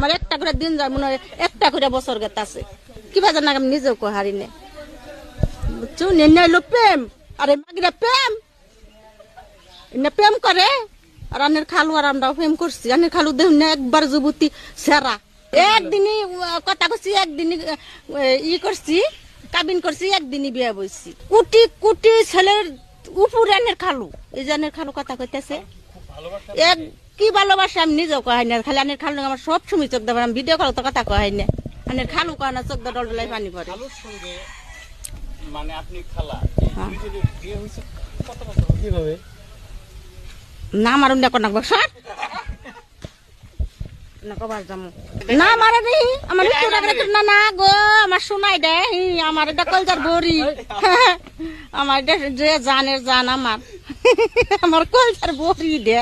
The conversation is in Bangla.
আমার একটা করে দিন যায় মনে হয় একটা করে বছর গেতে আছে কি বাজার না আমি নিজেও কো হারি নে বুঝছো নেনাইলো প্রেম আরে মাগিরা প্রেম এনে প্রেম করে আর আনের খালু আর আমরাও প্রেম করছি আনের খালু দেখুন না একবার যুবতী সেরা একদিনই কথা করছি একদিনই করছি কাবিন করছি একদিনই বিয়ে বইছি কোটি কোটি ছেলের উপর আনের খালু এই জানের খালু কথা কইতেছে এক কি ভালোবাসে আমি নিজেও কহাই না খালি আনের খালু আমার সব সময় চোখ দেবেন আমি ভিডিও কল তো কথা কহাই না আনের খালু কয় না চোখ ডল ডলাই পানি পড়ে মানে আপনি খালা বিয়ে হইছে কত বছর কিভাবে না মারুন দেখো না বসার না কবার যামু না মারে রে আমার না না গো আমার শোনাই দে আমার এটা কলজার বড়ি আমার এটা যে জানের জান আমার আমার কলজার বড়ি দে